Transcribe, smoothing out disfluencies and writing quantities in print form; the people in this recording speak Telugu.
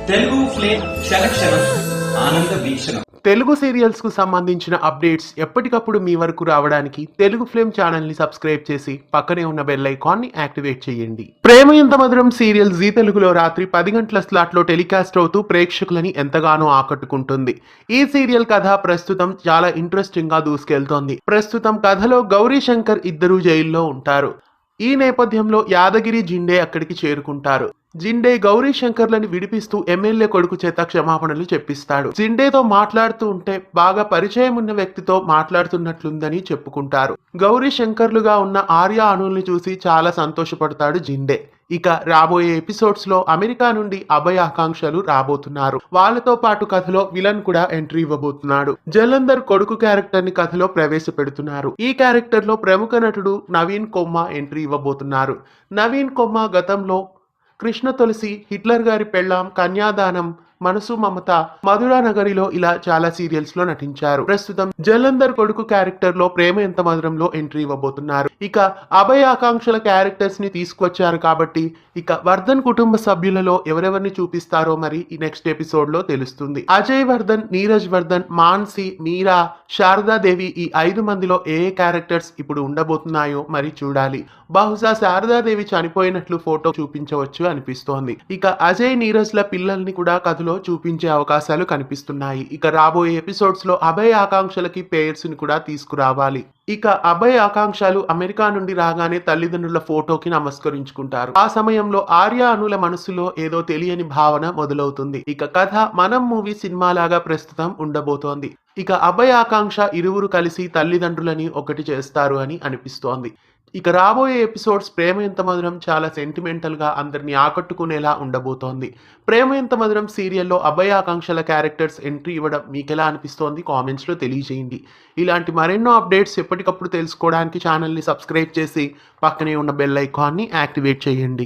తెలుగు ఫ్లేమ్ సెలక్షణం ఆనంద వీక్షణం. తెలుగు సీరియల్స్ కు సంబంధించిన అప్డేట్స్ ఎప్పటికప్పుడు మీ వరకు రావడానికి తెలుగు ఫ్లేమ్ ఛానల్ ని సబ్స్క్రైబ్ చేసి పక్కనే ఉన్న బెల్ ఐకాన్ ని యాక్టివేట్ చేయండి. ప్రేమ ఎంత మధురం సీరియల్ జీ తెలుగులో రాత్రి 10 గంటల స్లాట్ లో టెలికాస్ట్ అవుతూ ప్రేక్షకులని ఎంతగానో ఆకట్టుకుంటుంది. ఈ సీరియల్ కథ ప్రస్తుతం చాలా ఇంట్రెస్టింగ్ గా దూసుకెళ్తోంది. ప్రస్తుతం కథలో గౌరీ శంకర్ ఇద్దరు జైల్లో ఉంటారు. ఈ నేపథ్యంలో యాదగిరి జిండే అక్కడికి చేరుకుంటారు. జిండే గౌరీ శంకర్లని విడిపిస్తూ ఎమ్మెల్యే కొడుకు చేత క్షమాపణలు చెప్పిస్తాడు. జిండేతో మాట్లాడుతూ ఉంటే బాగా పరిచయం ఉన్న వ్యక్తితో మాట్లాడుతున్నట్లుందని చెప్పుకుంటారు. గౌరీ శంకర్లుగా ఉన్న ఆర్య అణుల్ని చూసి చాలా సంతోషపడతాడు జిండే. ఇక రాబోయే ఎపిసోడ్స్ లో అమెరికా నుండి అభయ ఆకాంక్షలు రాబోతున్నారు. వాళ్ళతో పాటు కథలో విలన్ కూడా ఎంట్రీ ఇవ్వబోతున్నాడు. జలంధర్ కొడుకు క్యారెక్టర్ ని కథలో ప్రవేశపెడుతున్నారు. ఈ క్యారెక్టర్ లో ప్రముఖ నటుడు నవీన్ కొమ్మ ఎంట్రీ ఇవ్వబోతున్నారు. నవీన్ కొమ్మ గతంలో కృష్ణ తులసి, హిట్లర్ గారి పెళ్ళాం, కన్యాదానం, మనసు మమత, మధురా నగరిలో ఇలా చాలా సీరియల్స్ లో నటించారు. ప్రస్తుతం జలంధర్ కొడుకు క్యారెక్టర్ లో ప్రేమ ఎంత మధురంలో ఎంట్రీ ఇవ్వబోతున్నారు. ఇక అభయ ఆకాంక్షల క్యారెక్టర్స్ ని తీసుకొచ్చారు కాబట్టి ఇక వర్ధన్ కుటుంబ సభ్యులలో ఎవరెవరిని చూపిస్తారో మరి ఈ నెక్స్ట్ ఎపిసోడ్ లో తెలుస్తుంది. అజయ్ వర్ధన్, నీరజ్ వర్ధన్, మాన్సి, మీరా, శారదాదేవి ఈ 5 మందిలో ఏ క్యారెక్టర్స్ ఇప్పుడు ఉండబోతున్నాయో మరి చూడాలి. బహుశా శారదాదేవి చనిపోయినట్లు ఫోటో చూపించవచ్చు అనిపిస్తోంది. ఇక అజయ్, నీరజ్ ల పిల్లల్ని కూడా కథలో చూపించే అవకాశాలు కనిపిస్తున్నాయి. ఇక రాబోయే ఎపిసోడ్స్ లో అభయ ఆకాంక్షలకి పేర్స్ ని కూడా తీసుకురావాలి. ఇక అభయ ఆకాంక్షలు అమెరికా నుండి రాగానే తల్లిదండ్రుల ఫోటోకి నమస్కరించుకుంటారు. ఆ సమయంలో ఆర్య అనుల మనసులో ఏదో తెలియని భావన మొదలవుతుంది. ఇక కథ మనం మూవీ సినిమాలాగా ప్రస్తుతం ఉండబోతోంది. ఇక అభయ ఆకాంక్ష ఇరువురు కలిసి తల్లిదండ్రులని ఒకటి చేస్తారు అని అనిపిస్తోంది. ఇక రాబోయే ఎపిసోడ్స్ ప్రేమ ఎంత మధురం చాలా సెంటిమెంటల్ గా అందరినీ ఆకట్టుకునేలా ఉండబోతోంది. ప్రేమ ఎంత మధురం సీరియల్లో అభయ ఆకాంక్షల క్యారెక్టర్స్ ఎంట్రీ ఇవ్వడం మీకెలా అనిపిస్తోంది కామెంట్స్ లో తెలియజేయండి. ఇలాంటి మరెన్నో అప్డేట్స్ ఎప్పటికప్పుడు తెలుసుకోవడానికి ఛానల్ని సబ్స్క్రైబ్ చేసి పక్కనే ఉన్న బెల్ ఐకాన్ని యాక్టివేట్ చేయండి.